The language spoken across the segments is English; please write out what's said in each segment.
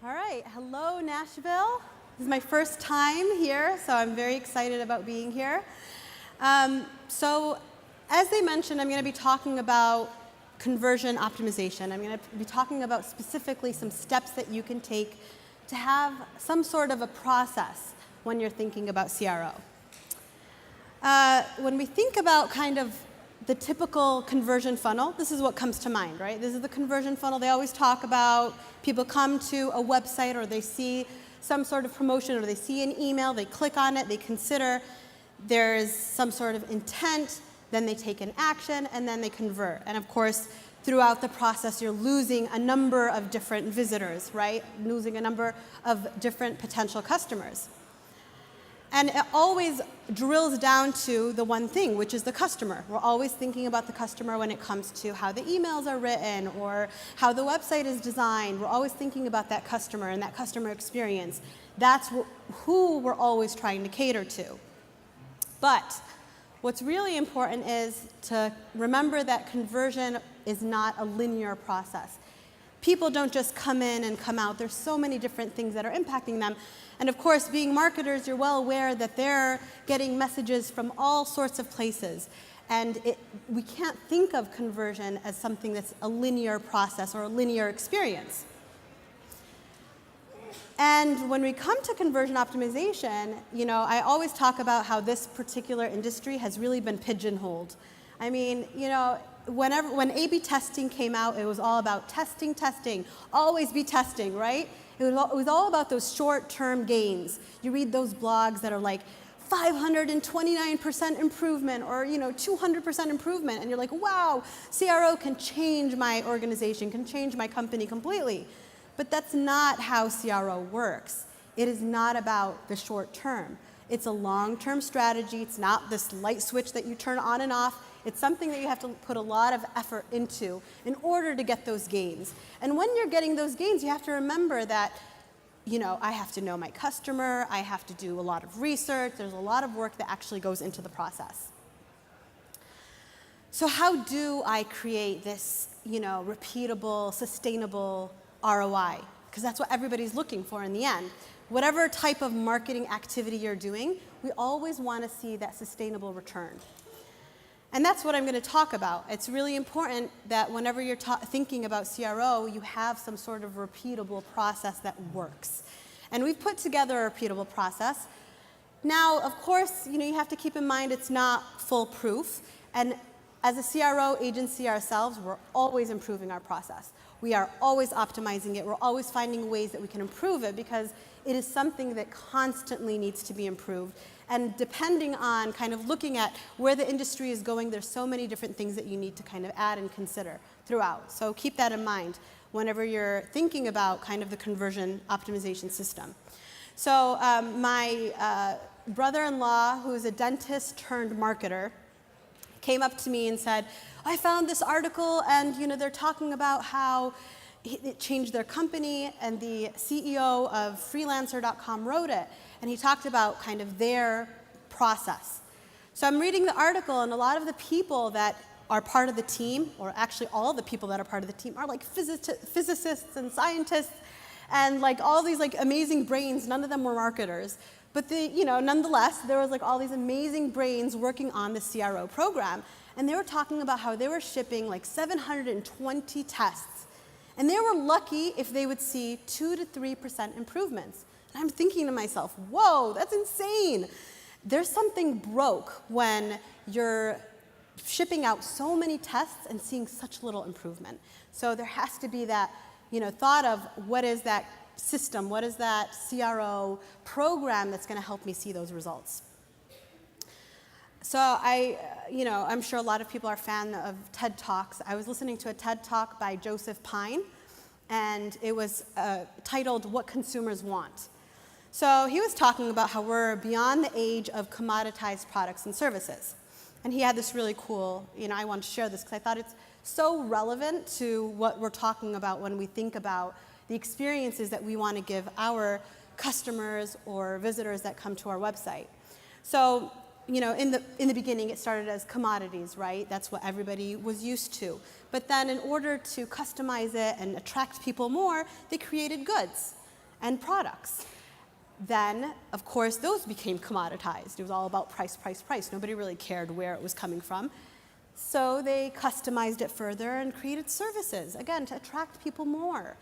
All right, hello Nashville. This is my first time here, so I'm very excited about being here. So as they mentioned, I'm going to be talking about conversion optimization. I'm going to be talking about specifically some steps that you can take to have some sort of a process when you're thinking about CRO. When we think about kind of the typical conversion funnel, this is what comes to mind, right? This is the conversion funnel they always talk about. People come to a website or they see some sort of promotion or they see an email, they click on it, they consider there's some sort of intent, then they take an action, and then they convert. And of course, throughout the process, you're losing a number of different visitors, right? Losing a number of different potential customers. And it always drills down to the one thing, which is the customer. We're always thinking about the customer when it comes to how the emails are written or how the website is designed. We're always thinking about that customer and that customer experience. That's who we're always trying to cater to. But what's really important is to remember that conversion is not a linear process. People don't just come in and come out. There's so many different things that are impacting them. And of course, being marketers, you're well aware that they're getting messages from all sorts of places. And we can't think of conversion as something that's a linear process or a linear experience. And when we come to conversion optimization, I always talk about how this particular industry has really been pigeonholed. I mean, when A/B testing came out, it was all about testing, always be testing, right? It was all about those short-term gains. You read those blogs that are like 529% improvement or 200% improvement, and you're like, wow, CRO can change my organization, can change my company completely. But that's not how CRO works. It is not about the short term. It's a long-term strategy. It's not this light switch that you turn on and off. It's something that you have to put a lot of effort into in order to get those gains. And when you're getting those gains, you have to remember that, I have to know my customer. I have to do a lot of research. There's a lot of work that actually goes into the process. So how do I create this, repeatable, sustainable ROI? Because that's what everybody's looking for in the end. Whatever type of marketing activity you're doing, we always want to see that sustainable return. And that's what I'm going to talk about. It's really important that whenever you're thinking about CRO, you have some sort of repeatable process that works. And we've put together a repeatable process. Now, of course, you have to keep in mind it's not foolproof. And as a CRO agency ourselves, we're always improving our process. We are always optimizing it. We're always finding ways that we can improve it because it is something that constantly needs to be improved. And depending on kind of looking at where the industry is going, there's so many different things that you need to kind of add and consider throughout. So keep that in mind whenever you're thinking about kind of the conversion optimization system. So my brother-in-law, who is a dentist turned marketer, came up to me and said, I found this article and they're talking about how it changed their company, and the CEO of freelancer.com wrote it, and he talked about kind of their process. So I'm reading the article, and a lot of the people that are part of the team, or actually all the people that are part of the team, are like physicists and scientists and like all these like amazing brains. None of them were marketers. But nonetheless, there was like all these amazing brains working on the CRO program. And they were talking about how they were shipping like 720 tests. And they were lucky if they would see 2 to 3% improvements. And I'm thinking to myself, whoa, that's insane. There's something broke when you're shipping out so many tests and seeing such little improvement. So there has to be that thought of what is that system, what is that CRO program that's going to help me see those results. So I'm sure a lot of people are a fan of TED Talks. I was listening to a TED Talk by Joseph Pine, and it was titled What Consumers Want. So he was talking about how we're beyond the age of commoditized products and services. And he had this really cool, I wanted to share this because I thought it's so relevant to what we're talking about when we think about the experiences that we want to give our customers or visitors that come to our website. So in the beginning, it started as commodities, right? That's what everybody was used to. But then in order to customize it and attract people more, they created goods. and products. Then, of course, those became commoditized. It was all about price, price, price. Nobody really cared where it was coming from. So they customized it further and created services, again, to attract people more.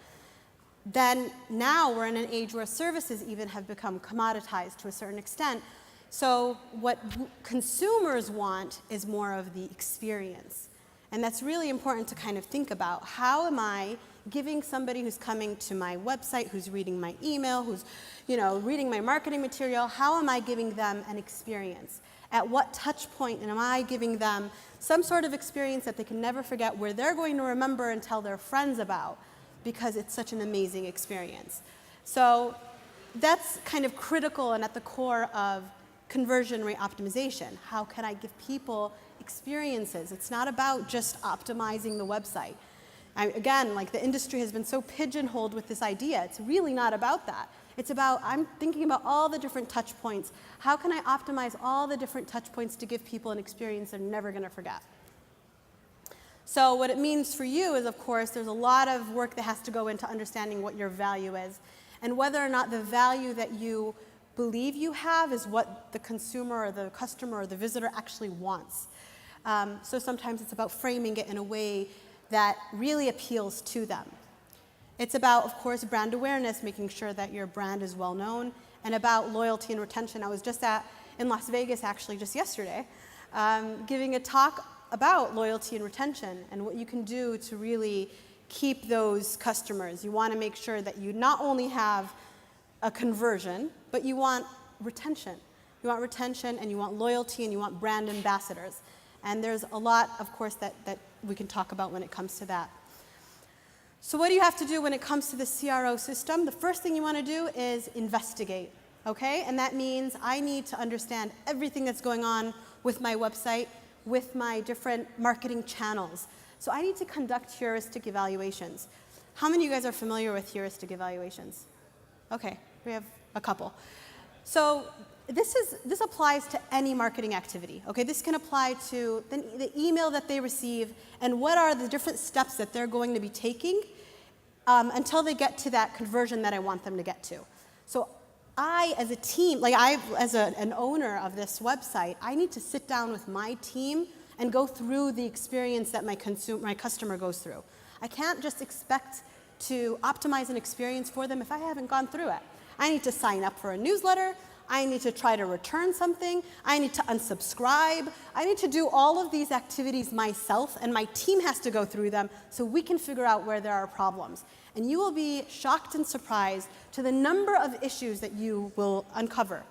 Then now we're in an age where services even have become commoditized to a certain extent. So what consumers want is more of the experience. And that's really important to kind of think about. How am I giving somebody who's coming to my website, who's reading my email, who's reading my marketing material, how am I giving them an experience? At what touch point am I giving them some sort of experience that they can never forget, where they're going to remember and tell their friends about, because it's such an amazing experience. So that's kind of critical and at the core of conversion rate optimization. How can I give people experiences? It's not about just optimizing the website. Again, like the industry has been so pigeonholed with this idea. It's really not about that. It's about, I'm thinking about all the different touch points. How can I optimize all the different touch points to give people an experience they're never going to forget? So what it means for you is, of course, there's a lot of work that has to go into understanding what your value is and whether or not the value that you believe you have is what the consumer or the customer or the visitor actually wants. So sometimes it's about framing it in a way that really appeals to them. It's about, of course, brand awareness, making sure that your brand is well known, and about loyalty and retention. I was just in Las Vegas, actually, just yesterday, giving a talk about loyalty and retention and what you can do to really keep those customers. You want to make sure that you not only have a conversion, but you want retention. You want retention, and you want loyalty, and you want brand ambassadors. And there's a lot, of course, that we can talk about when it comes to that. So what do you have to do when it comes to the CRO system? The first thing you want to do is investigate, okay? And that means I need to understand everything that's going on with my website, with my different marketing channels. So I need to conduct heuristic evaluations. How many of you guys are familiar with heuristic evaluations? Okay, we have a couple. So this applies to any marketing activity, okay? This can apply to the email that they receive and what are the different steps that they're going to be taking until they get to that conversion that I want them to get to. So I, as a team, like as an owner of this website, I need to sit down with my team and go through the experience that my customer goes through. I can't just expect to optimize an experience for them if I haven't gone through it. I need to sign up for a newsletter. I need to try to return something. I need to unsubscribe. I need to do all of these activities myself, and my team has to go through them so we can figure out where there are problems. And you will be shocked and surprised to the number of issues that you will uncover.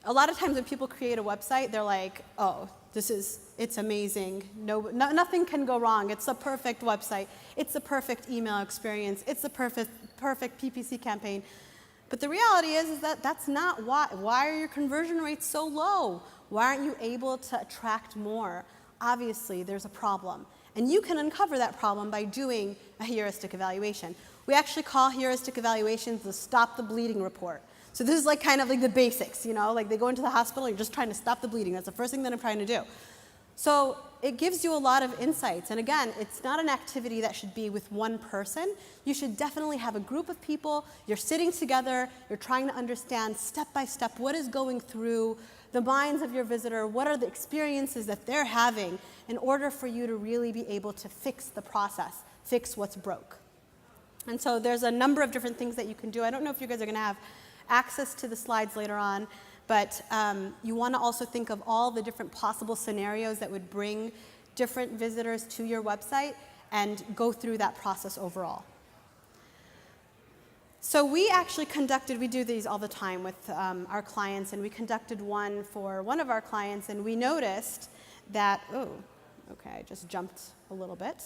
A lot of times when people create a website, they're like, oh, it's amazing. Nothing can go wrong. It's a perfect website. It's a perfect email experience. It's a perfect PPC campaign. But the reality is that that's not why. Why are your conversion rates so low? Why aren't you able to attract more? Obviously, there's a problem. And you can uncover that problem by doing a heuristic evaluation. We actually call heuristic evaluations the stop the bleeding report. So this is like kind of like the basics, like they go into the hospital, you're just trying to stop the bleeding. That's the first thing that I'm trying to do. So it gives you a lot of insights. And again, it's not an activity that should be with one person. You should definitely have a group of people. You're sitting together. You're trying to understand step by step what is going through the minds of your visitor. What are the experiences that they're having in order for you to really be able to fix the process, fix what's broke. And so there's a number of different things that you can do. I don't know if you guys are going to have access to the slides later on. But you want to also think of all the different possible scenarios that would bring different visitors to your website and go through that process overall. So we do these all the time with our clients, and we conducted one for one of our clients, and we noticed that, I just jumped a little bit.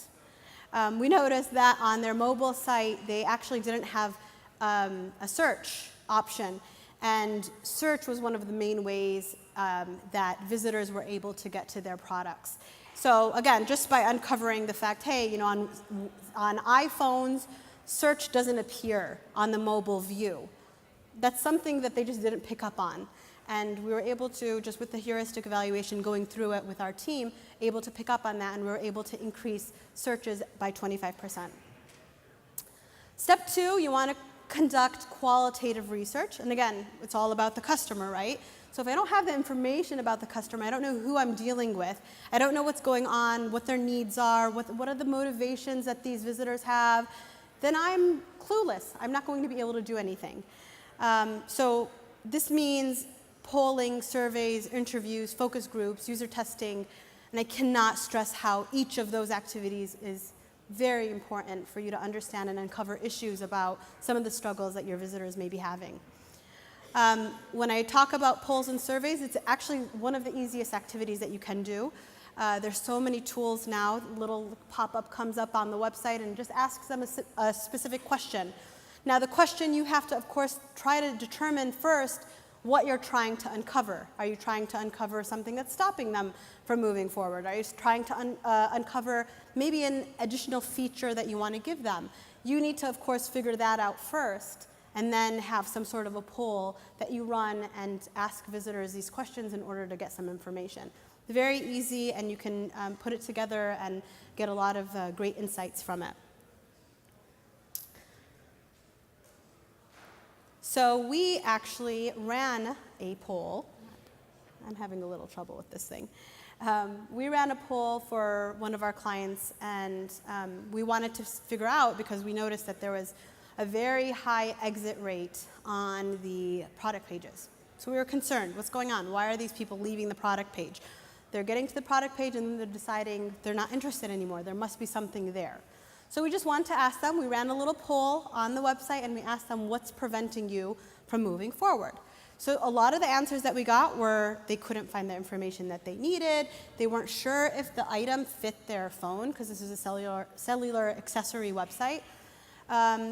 We noticed that on their mobile site, they actually didn't have a search option. And search was one of the main ways that visitors were able to get to their products. So again, just by uncovering the fact, hey, on iPhones, search doesn't appear on the mobile view. That's something that they just didn't pick up on. And we were able to, just with the heuristic evaluation, going through it with our team, able to pick up on that, and we were able to increase searches by 25%. Step 2, you want to conduct qualitative research. And again, it's all about the customer, right? So if I don't have the information about the customer, I don't know who I'm dealing with, I don't know what's going on, what their needs are, what are the motivations that these visitors have, then I'm clueless. I'm not going to be able to do anything. So this means polling, surveys, interviews, focus groups, user testing, and I cannot stress how each of those activities is very important for you to understand and uncover issues about some of the struggles that your visitors may be having. When I talk about polls and surveys, it's actually one of the easiest activities that you can do. There's so many tools now. Little pop-up comes up on the website and just asks them a specific question. Now the question you have to, of course, try to determine first what you're trying to uncover. Are you trying to uncover something that's stopping them from moving forward? Are you trying to uncover maybe an additional feature that you want to give them? You need to, of course, figure that out first, and then have some sort of a poll that you run and ask visitors these questions in order to get some information. Very easy, and you can put it together and get a lot of great insights from it. So we actually ran a poll. I'm having a little trouble with this thing. We ran a poll for one of our clients, and we wanted to figure out, because we noticed that there was a very high exit rate on the product pages. So we were concerned, what's going on? Why are these people leaving the product page? They're getting to the product page and then they're deciding they're not interested anymore. There must be something there. So we just wanted to ask them, we ran a little poll on the website and we asked them, what's preventing you from moving forward? So a lot of the answers that we got were they couldn't find the information that they needed, they weren't sure if the item fit their phone, because this is a cellular accessory website.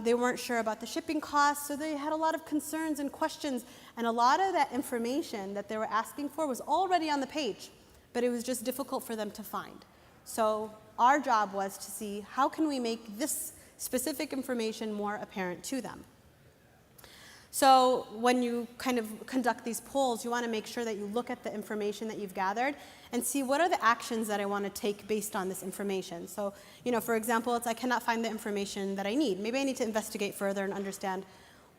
They weren't sure about the shipping costs, so they had a lot of concerns and questions, and a lot of that information that they were asking for was already on the page, but it was just difficult for them to find. So our job was to see how can we make this specific information more apparent to them. So when you kind of conduct these polls, you want to make sure that you look at the information that you've gathered and see what are the actions that I want to take based on this information. So, for example, it's I cannot find the information that I need. Maybe I need to investigate further and understand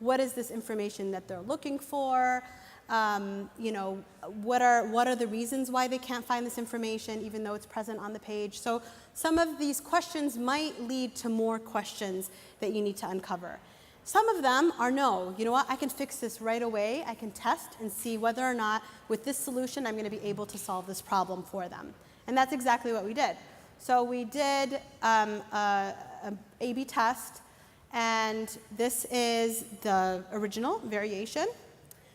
what is this information that they're looking for. What are the reasons why they can't find this information even though it's present on the page. So some of these questions might lead to more questions that you need to uncover. Some of them are no, you know what, I can fix this right away. I can test and see whether or not with this solution I'm going to be able to solve this problem for them. And that's exactly what we did. So we did an A/B test, and this is the original variation.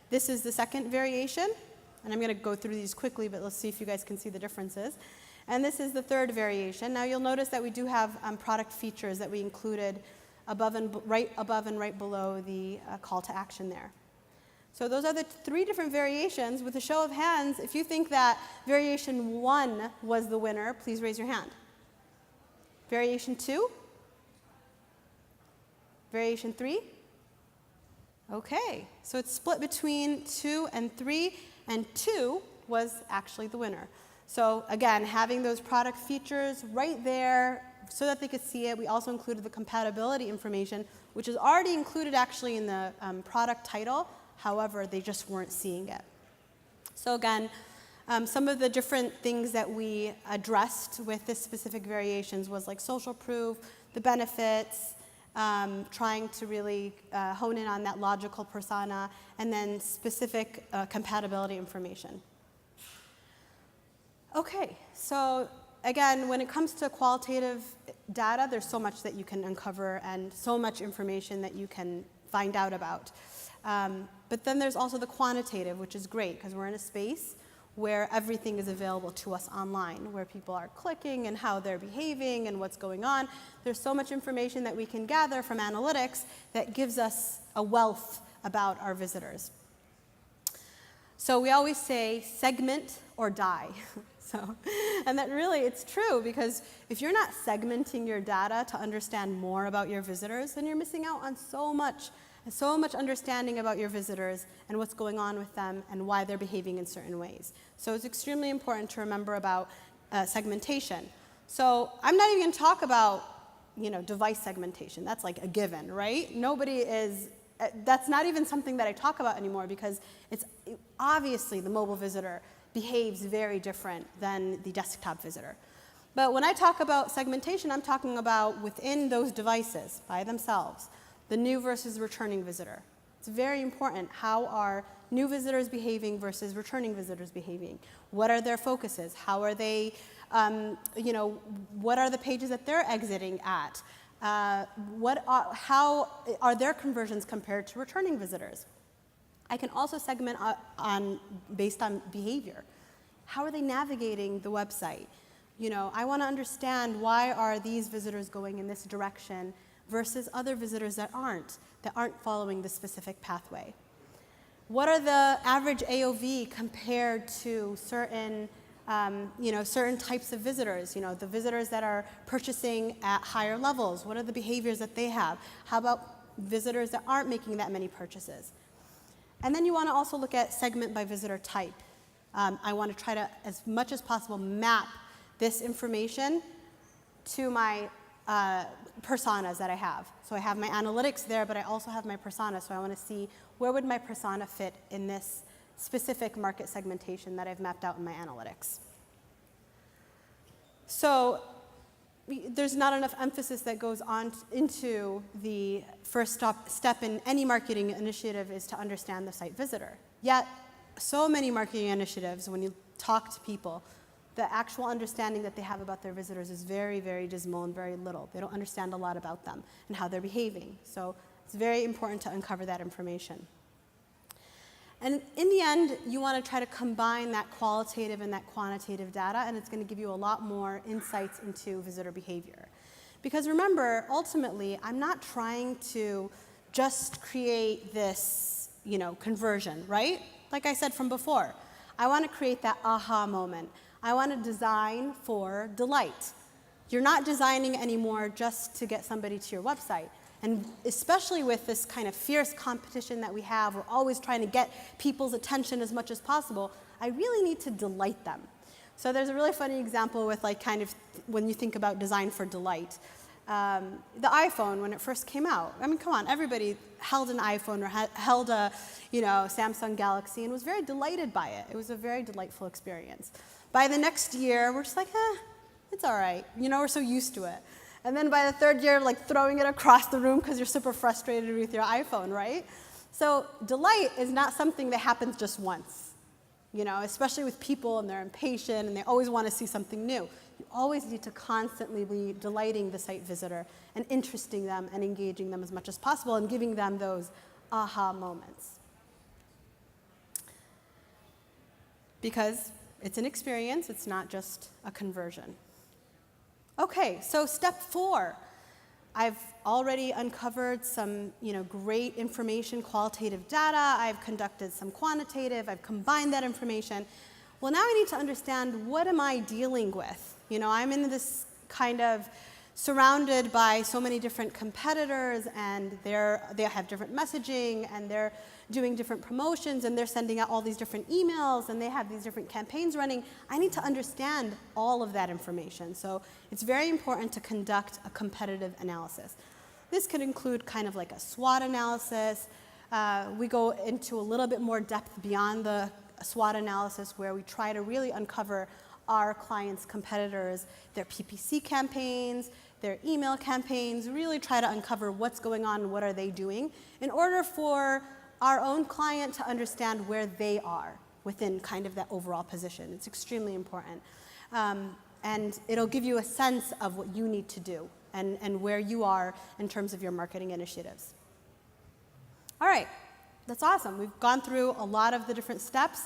This is the second variation, and I'm going to go through these quickly, but let's see if you guys can see the differences. And this is the third variation. Now you'll notice that we do have product features that we included right above and right below the call to action there. So those are the three different variations. With a show of hands, if you think that variation 1 was the winner, please raise your hand. Variation 2? Variation 3? Okay, so it's split between 2 and 3, and 2 was actually the winner. So again, having those product features right there so that they could see it. We also included the compatibility information, which is already included actually in the product title. However, they just weren't seeing it. So again, some of the different things that we addressed with this specific variations was like social proof, the benefits, trying to really hone in on that logical persona, and then specific compatibility information. Okay, so again, when it comes to qualitative data, there's so much that you can uncover and so much information that you can find out about. But then there's also the quantitative, which is great because we're in a space where everything is available to us online, where people are clicking and how they're behaving and what's going on. There's so much information that we can gather from analytics that gives us a wealth about our visitors. So we always say segment or die. And that really, it's true, because if you're not segmenting your data to understand more about your visitors, then you're missing out on so much understanding about your visitors and what's going on with them and why they're behaving in certain ways. So it's extremely important to remember about segmentation. So I'm not even going to talk about device segmentation. That's like a given, right? That's not even something that I talk about anymore because obviously the mobile visitor behaves very different than the desktop visitor. But when I talk about segmentation, I'm talking about within those devices by themselves, the new versus returning visitor. It's very important. How are new visitors behaving versus returning visitors behaving? What are their focuses? How are they, what are the pages that they're exiting at? How are their conversions compared to returning visitors? I can also segment based on behavior. How are they navigating the website? I want to understand why are these visitors going in this direction versus other visitors that aren't following the specific pathway. What are the average AOV compared to certain types of visitors? The visitors that are purchasing at higher levels, what are the behaviors that they have? How about visitors that aren't making that many purchases? And then you want to also look at segment by visitor type. I want to try to, as much as possible, map this information to my personas that I have. So I have my analytics there, but I also have my persona. So I want to see where would my persona fit in this specific market segmentation that I've mapped out in my analytics. So there's not enough emphasis that goes on into the first step in any marketing initiative is to understand the site visitor. Yet, so many marketing initiatives, when you talk to people, the actual understanding that they have about their visitors is very, very dismal and very little. They don't understand a lot about them and how they're behaving. So it's very important to uncover that information. And in the end, you want to try to combine that qualitative and that quantitative data, and it's going to give you a lot more insights into visitor behavior. Because remember, ultimately, I'm not trying to just create this, conversion, right? Like I said from before, I want to create that aha moment. I want to design for delight. You're not designing anymore just to get somebody to your website. And especially with this kind of fierce competition that we have, we're always trying to get people's attention as much as possible. I really need to delight them. So there's a really funny example with when you think about design for delight. The iPhone, when it first came out, I mean, come on, everybody held an iPhone or held a Samsung Galaxy and was very delighted by it. It was a very delightful experience. By the next year, we're just like, it's all right. We're so used to it. And then by the third year, throwing it across the room because you're super frustrated with your iPhone, right? So delight is not something that happens just once, especially with people and they're impatient and they always want to see something new. You always need to constantly be delighting the site visitor and interesting them and engaging them as much as possible and giving them those aha moments. Because it's an experience, it's not just a conversion. Okay, so step 4. I've already uncovered some, great information, qualitative data. I've conducted some quantitative. I've combined that information. Well, now I need to understand what am I dealing with? I'm in this kind of surrounded by so many different competitors, and they have different messaging, and they're doing different promotions, and they're sending out all these different emails, and they have these different campaigns running. I need to understand all of that information. So it's very important to conduct a competitive analysis. This could include kind of like a SWOT analysis. We go into a little bit more depth beyond the SWOT analysis where we try to really uncover our clients' competitors, their PPC campaigns, their email campaigns, really try to uncover what's going on and what are they doing in order for our own client to understand where they are within kind of that overall position. It's extremely important. And it'll give you a sense of what you need to do and where you are in terms of your marketing initiatives. All right, that's awesome. We've gone through a lot of the different steps.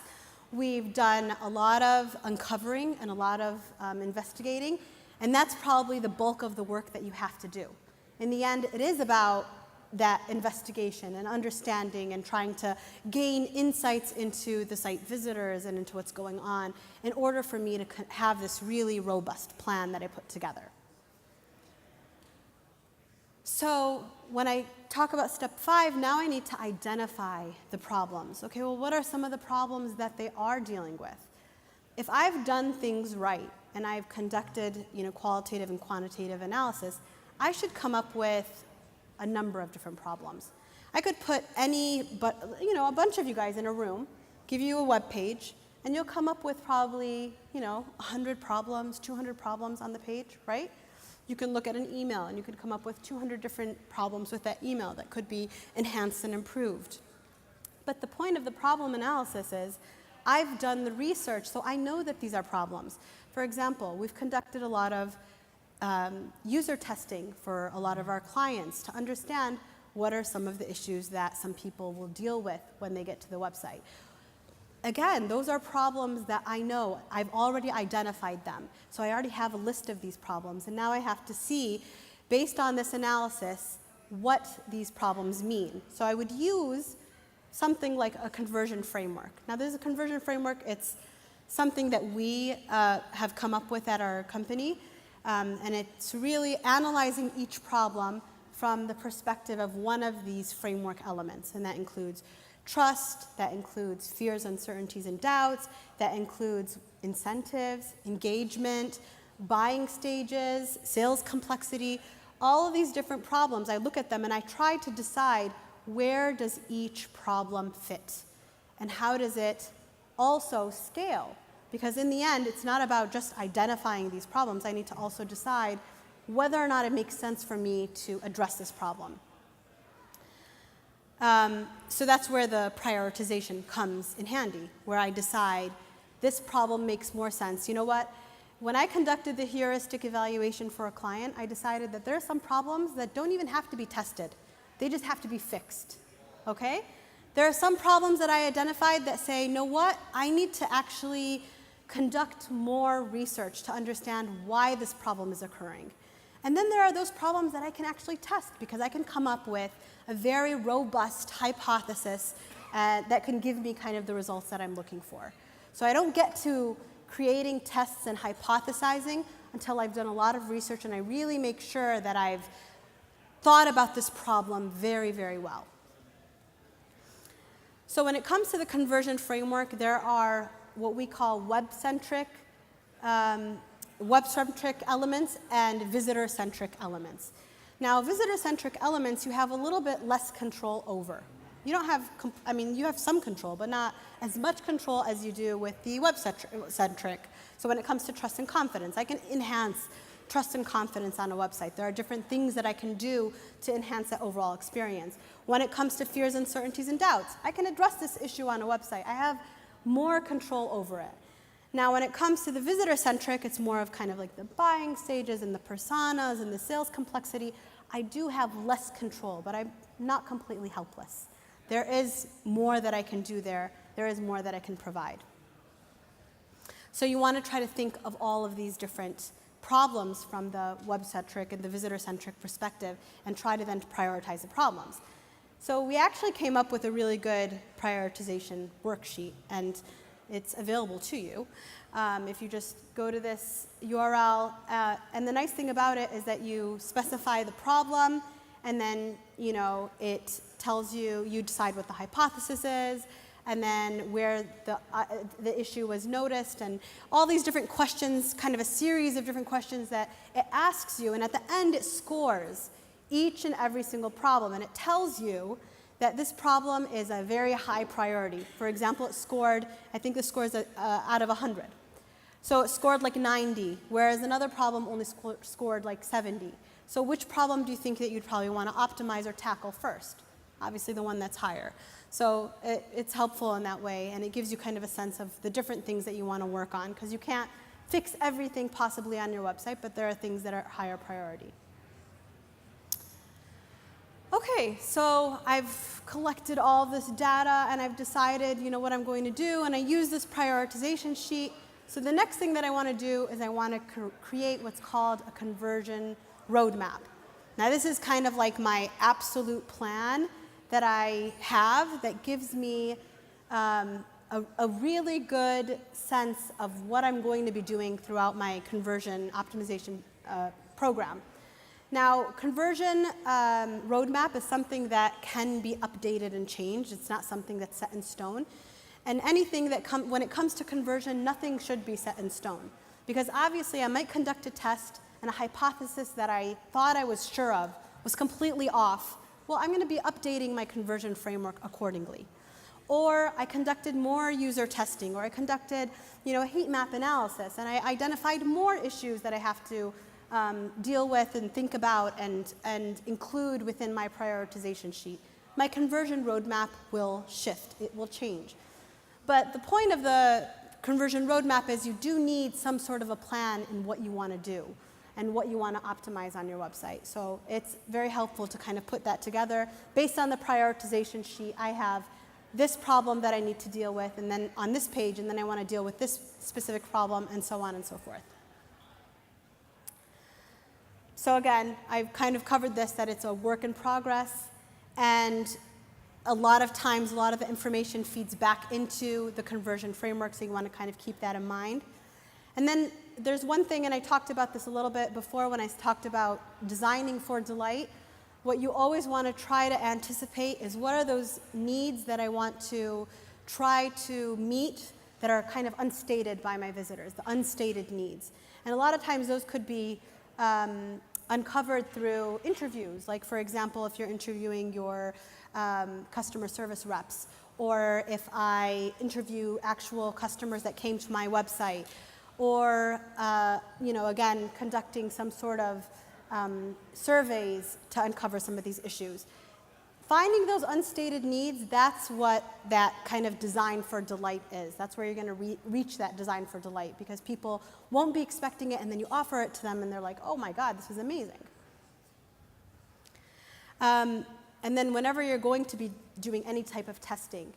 We've done a lot of uncovering and a lot of investigating, and that's probably the bulk of the work that you have to do. In the end, it is about that investigation and understanding and trying to gain insights into the site visitors and into what's going on in order for me to have this really robust plan that I put together. So when I talk about step 5, now I need to identify the problems. Okay, well, what are some of the problems that they are dealing with? If I've done things right and I've conducted, qualitative and quantitative analysis, I should come up with a number of different problems. I could put a bunch of you guys in a room, give you a web page, and you'll come up with probably, 100 problems, 200 problems on the page, right? You can look at an email and you could come up with 200 different problems with that email that could be enhanced and improved. But the point of the problem analysis is I've done the research, so I know that these are problems. For example, we've conducted a lot of user testing for a lot of our clients to understand what are some of the issues that some people will deal with when they get to the website. Again, those are problems that I know. I've already identified them. So I already have a list of these problems. And now I have to see, based on this analysis, what these problems mean. So I would use something like a conversion framework. Now, there's a conversion framework. It's something that we have come up with at our company. And it's really analyzing each problem from the perspective of one of these framework elements. And that includes trust, that includes fears, uncertainties, and doubts, that includes incentives, engagement, buying stages, sales complexity, all of these different problems. I look at them and I try to decide where does each problem fit and how does it also scale? Because in the end, it's not about just identifying these problems. I need to also decide whether or not it makes sense for me to address this problem. So that's where the prioritization comes in handy, where I decide this problem makes more sense. You know what? When I conducted the heuristic evaluation for a client, I decided that there are some problems that don't even have to be tested. They just have to be fixed, okay? There are some problems that I identified that say, you know what? I need to actually conduct more research to understand why this problem is occurring. And then there are those problems that I can actually test because I can come up with a very robust hypothesis that can give me kind of the results that I'm looking for. So I don't get to creating tests and hypothesizing until I've done a lot of research and I really make sure that I've thought about this problem very, very well. So when it comes to the conversion framework, there are what we call web-centric elements and visitor-centric elements. Now, visitor-centric elements, you have a little bit less control over. You don't have, you have some control, but not as much control as you do with the web-centric. So when it comes to trust and confidence, I can enhance trust and confidence on a website. There are different things that I can do to enhance that overall experience. When it comes to fears, uncertainties, and doubts, I can address this issue on a website. I have more control over it. Now, when it comes to the visitor-centric, it's more of kind of like the buying stages and the personas and the sales complexity. I do have less control, but I'm not completely helpless. There is more that I can do there. There is more that I can provide. So you want to try to think of all of these different problems from the web-centric and the visitor-centric perspective and try to then prioritize the problems. So we actually came up with a really good prioritization worksheet, and it's available to you. If you just go to this URL, and the nice thing about it is that you specify the problem, and then it tells you, you decide what the hypothesis is, and then where the issue was noticed, and all these different questions, kind of a series of different questions that it asks you, and at the end it scores each and every single problem, and it tells you that this problem is a very high priority. For example, it scored, I think the score is out of 100. So it scored like 90, whereas another problem only scored like 70. So which problem do you think that you'd probably want to optimize or tackle first? Obviously the one that's higher. So it's helpful in that way, and it gives you kind of a sense of the different things that you want to work on, because you can't fix everything possibly on your website, but there are things that are higher priority. Okay, so I've collected all this data and I've decided, what I'm going to do, and I use this prioritization sheet. So the next thing that I want to do is I want to create what's called a conversion roadmap. Now this is kind of like my absolute plan that I have that gives me a really good sense of what I'm going to be doing throughout my conversion optimization program. Now, conversion roadmap is something that can be updated and changed. It's not something that's set in stone. And anything that when it comes to conversion, nothing should be set in stone. Because obviously I might conduct a test and a hypothesis that I thought I was sure of was completely off. Well, I'm going to be updating my conversion framework accordingly. Or I conducted more user testing, or I conducted a heat map analysis, and I identified more issues that I have to deal with and think about and include within my prioritization sheet. My conversion roadmap will shift. It will change. But the point of the conversion roadmap is you do need some sort of a plan in what you want to do and what you want to optimize on your website. So it's very helpful to kind of put that together. Based on the prioritization sheet, I have this problem that I need to deal with, and then on this page, and then I want to deal with this specific problem, and so on and so forth. So again, I've kind of covered this, that it's a work in progress, and a lot of times, a lot of the information feeds back into the conversion framework, so you want to kind of keep that in mind. And then there's one thing, and I talked about this a little bit before when I talked about designing for delight. What you always want to try to anticipate is what are those needs that I want to try to meet that are kind of unstated by my visitors, the unstated needs. And a lot of times those could be uncovered through interviews. Like, for example, if you're interviewing your customer service reps, or if I interview actual customers that came to my website, or again, conducting some sort of surveys to uncover some of these issues. Finding those unstated needs, that's what that kind of design for delight is. That's where you're going to reach that design for delight, because people won't be expecting it, and then you offer it to them, and they're like, oh my God, this is amazing. And then whenever you're going to be doing any type of testing,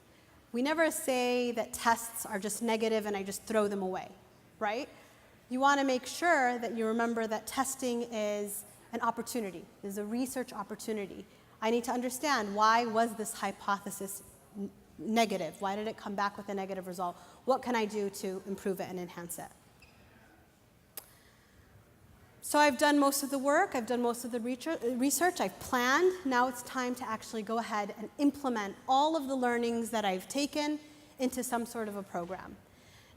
we never say that tests are just negative and I just throw them away, right? You want to make sure that you remember that testing is an opportunity, is a research opportunity. I need to understand, why was this hypothesis negative? Why did it come back with a negative result? What can I do to improve it and enhance it? So I've done most of the work, I've done most of the research, I've planned. Now it's time to actually go ahead and implement all of the learnings that I've taken into some sort of a program.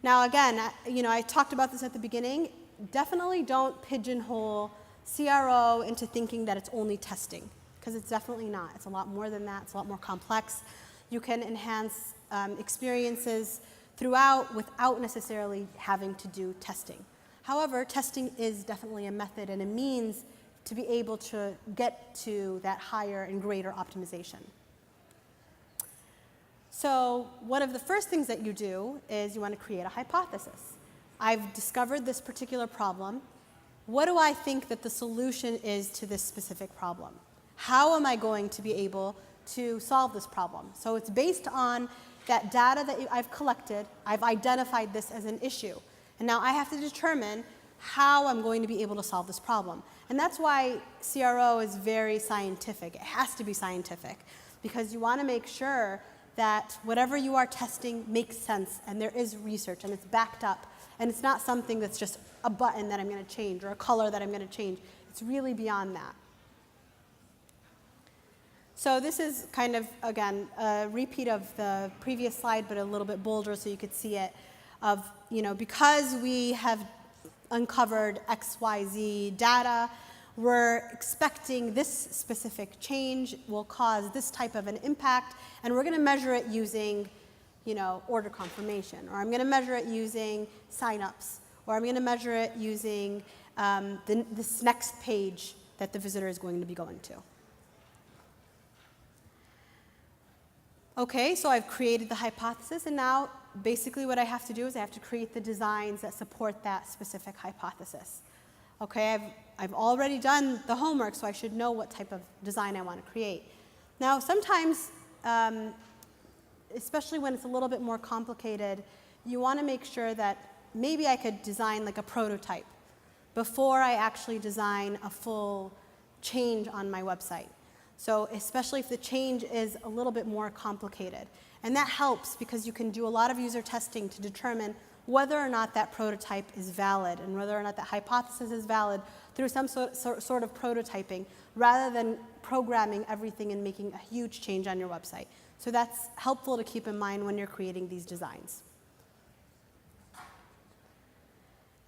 Now again, I talked about this at the beginning. Definitely don't pigeonhole CRO into thinking that it's only testing, because it's definitely not. It's a lot more than that. It's a lot more complex. You can enhance experiences throughout without necessarily having to do testing. However, testing is definitely a method and a means to be able to get to that higher and greater optimization. So one of the first things that you do is you want to create a hypothesis. I've discovered this particular problem. What do I think that the solution is to this specific problem? How am I going to be able to solve this problem? So it's based on that data that I've collected. I've identified this as an issue. And now I have to determine how I'm going to be able to solve this problem. And that's why CRO is very scientific. It has to be scientific, because you want to make sure that whatever you are testing makes sense, and there is research, and it's backed up, and it's not something that's just a button that I'm going to change or a color that I'm going to change. It's really beyond that. So this is kind of, again, a repeat of the previous slide, but a little bit bolder so you could see it. Of, because we have uncovered XYZ data, we're expecting this specific change will cause this type of an impact, and we're going to measure it using, order confirmation, or I'm going to measure it using signups, or I'm going to measure it using this next page that the visitor is going to be going to. Okay, so I've created the hypothesis, and now basically what I have to do is I have to create the designs that support that specific hypothesis. Okay, I've already done the homework, so I should know what type of design I want to create. Now, sometimes, especially when it's a little bit more complicated, you want to make sure that maybe I could design like a prototype before I actually design a full change on my website. So especially if the change is a little bit more complicated. And that helps because you can do a lot of user testing to determine whether or not that prototype is valid and whether or not that hypothesis is valid through some sort of prototyping, rather than programming everything and making a huge change on your website. So that's helpful to keep in mind when you're creating these designs.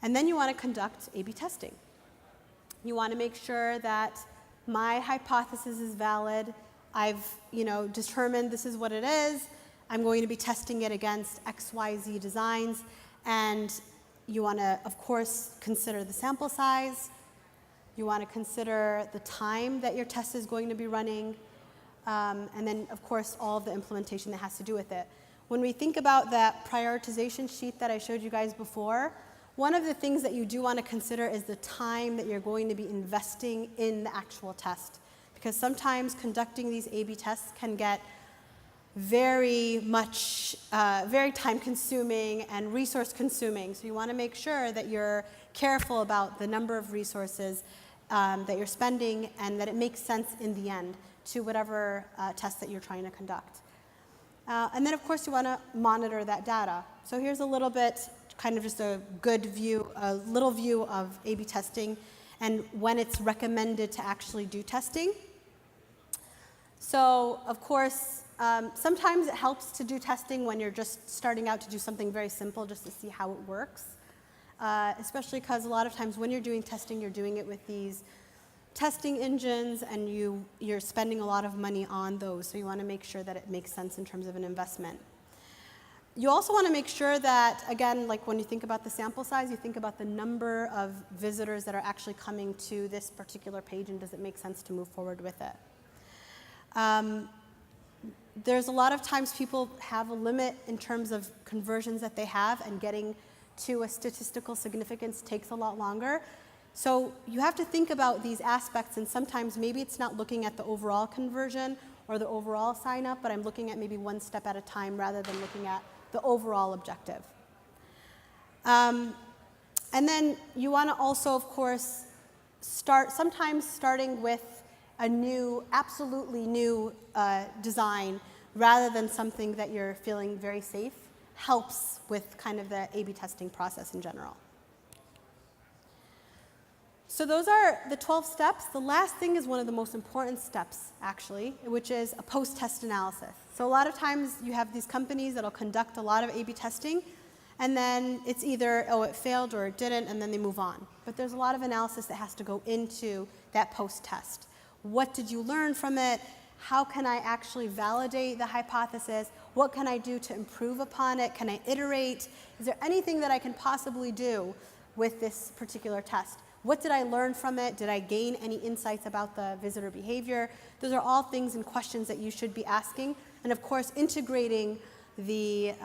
And then you want to conduct A/B testing. You want to make sure that my hypothesis is valid. I've determined this is what it is. I'm going to be testing it against XYZ designs. And you want to, of course, consider the sample size. You want to consider the time that your test is going to be running. And then, of course, all of the implementation that has to do with it. When we think about that prioritization sheet that I showed you guys before, one of the things that you do want to consider is the time that you're going to be investing in the actual test. Because sometimes conducting these A/B tests can get very time-consuming and resource-consuming. So you want to make sure that you're careful about the number of resources that you're spending and that it makes sense in the end to whatever test that you're trying to conduct. And then, of course, you want to monitor that data. So here's a little bit, kind of just a good view, a little view of A/B testing and when it's recommended to actually do testing. So, of course, sometimes it helps to do testing when you're just starting out to do something very simple just to see how it works. Especially because a lot of times when you're doing testing, you're doing it with these testing engines and you're spending a lot of money on those. So you want to make sure that it makes sense in terms of an investment. You also want to make sure that, again, like when you think about the sample size, you think about the number of visitors that are actually coming to this particular page and does it make sense to move forward with it. There's a lot of times people have a limit in terms of conversions that they have, and getting to a statistical significance takes a lot longer. So you have to think about these aspects, and sometimes maybe it's not looking at the overall conversion or the overall sign up, but I'm looking at maybe one step at a time rather than looking at the overall objective. And then you want to also, of course, sometimes starting with a new, absolutely new design rather than something that you're feeling very safe helps with kind of the A/B testing process in general. So those are the 12 steps. The last thing is one of the most important steps, actually, which is a post-test analysis. So a lot of times you have these companies that will conduct a lot of A/B testing, and then it's either, oh, it failed or it didn't, and then they move on. But there's a lot of analysis that has to go into that post-test. What did you learn from it? How can I actually validate the hypothesis? What can I do to improve upon it? Can I iterate? Is there anything that I can possibly do with this particular test? What did I learn from it? Did I gain any insights about the visitor behavior? Those are all things and questions that you should be asking. And of course, integrating the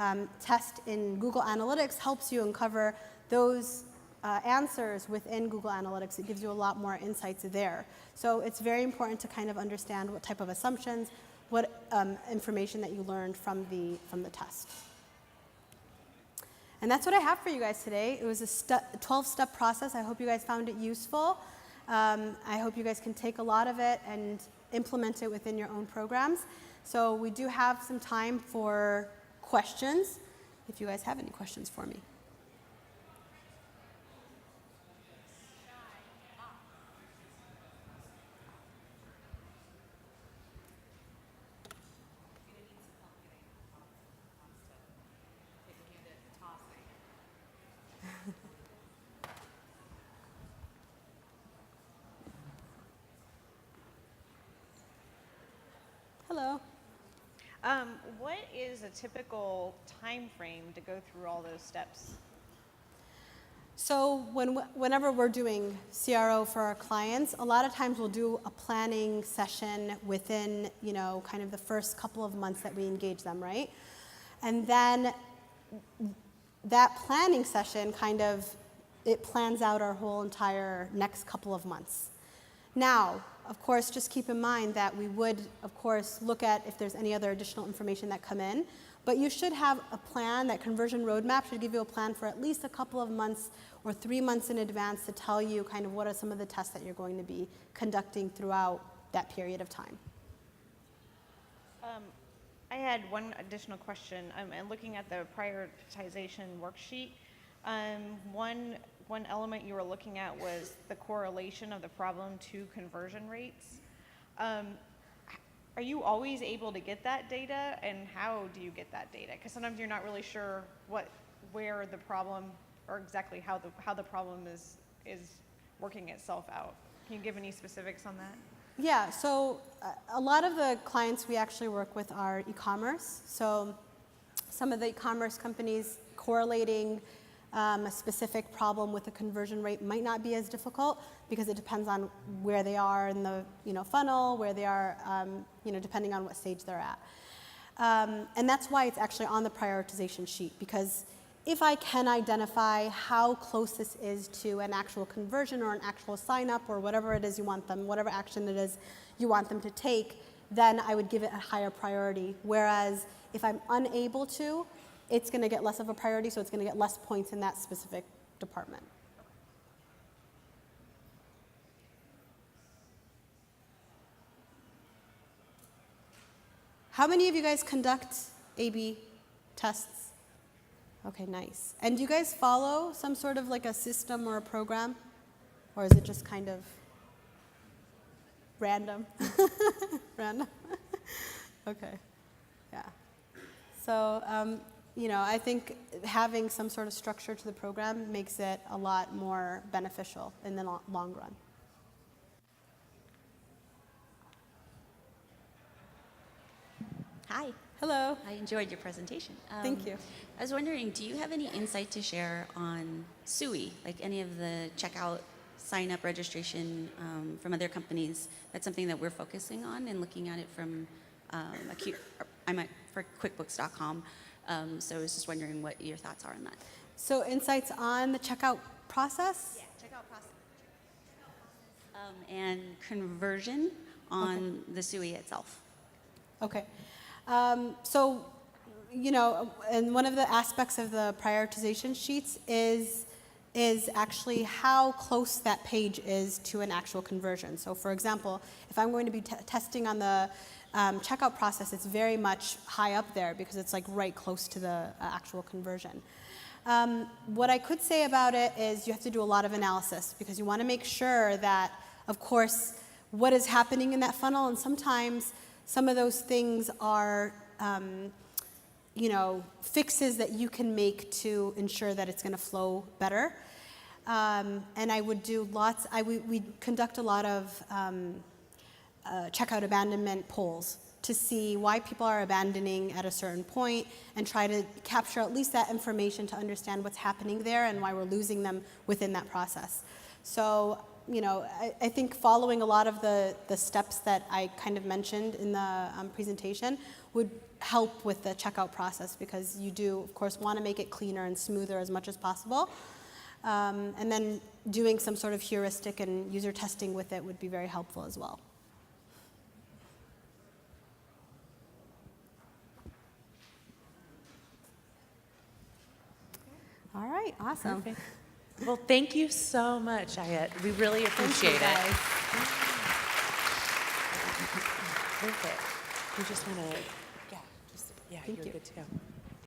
test in Google Analytics helps you uncover those answers within Google Analytics. It gives you a lot more insights there. So it's very important to kind of understand what type of assumptions, what information that you learned from the test. And that's what I have for you guys today. It was a 12-step process. I hope you guys found it useful. I hope you guys can take a lot of it and implement it within your own programs. So we do have some time for questions, if you guys have any questions for me. Hello. What is a typical time frame to go through all those steps? So whenever we're doing CRO for our clients, a lot of times we'll do a planning session within, kind of the first couple of months that we engage them, right? And then that planning session it plans out our whole entire next couple of months. Now, of course, just keep in mind that we would, of course, look at if there's any other additional information that come in. But you should have a plan. That conversion roadmap should give you a plan for at least a couple of months or 3 months in advance to tell you kind of what are some of the tests that you're going to be conducting throughout that period of time. I had one additional question. And looking at the prioritization worksheet, one element you were looking at was the correlation of the problem to conversion rates. Are you always able to get that data, and how do you get that data? Because sometimes you're not really sure where the problem or exactly how the problem is working itself out. Can you give any specifics on that? Yeah, so a lot of the clients we actually work with are e-commerce. So some of the e-commerce companies correlating a specific problem with a conversion rate might not be as difficult because it depends on where they are in the funnel, where they are depending on what stage they're at. And that's why it's actually on the prioritization sheet, because if I can identify how close this is to an actual conversion or an actual sign up or whatever it is you want them, whatever action it is you want them to take, then I would give it a higher priority. Whereas if I'm unable to, it's going to get less of a priority, so it's going to get less points in that specific department. How many of you guys conduct A/B tests? Okay, nice. And do you guys follow some sort of like a system or a program? Or is it just kind of random? Random? Okay, yeah. So, I think having some sort of structure to the program makes it a lot more beneficial in the long run. Hi. Hello. I enjoyed your presentation. Thank you. I was wondering, do you have any insight to share on SWOT, like any of the checkout, sign-up registration from other companies? That's something that we're focusing on and looking at it from for QuickBooks.com. So I was just wondering what your thoughts are on that. So insights on the checkout process? Yeah, checkout process. And conversion on the SWOT itself. Okay. So, and one of the aspects of the prioritization sheets is actually how close that page is to an actual conversion. So, for example, if I'm going to be testing on the checkout process, it's very much high up there because it's like right close to the actual conversion. What I could say about it is you have to do a lot of analysis because you want to make sure that, of course, what is happening in that funnel, and sometimes some of those things are, fixes that you can make to ensure that it's going to flow better. And I would do we conduct a lot of checkout abandonment polls to see why people are abandoning at a certain point and try to capture at least that information to understand what's happening there and why we're losing them within that process. So, I think following a lot of the steps that I kind of mentioned in the presentation would help with the checkout process because you do, of course, want to make it cleaner and smoother as much as possible. And then doing some sort of heuristic and user testing with it would be very helpful as well. All right, awesome. Perfect. Well, thank you so much, Ayat. We really appreciate it. Perfect. You just want to, you're good to go.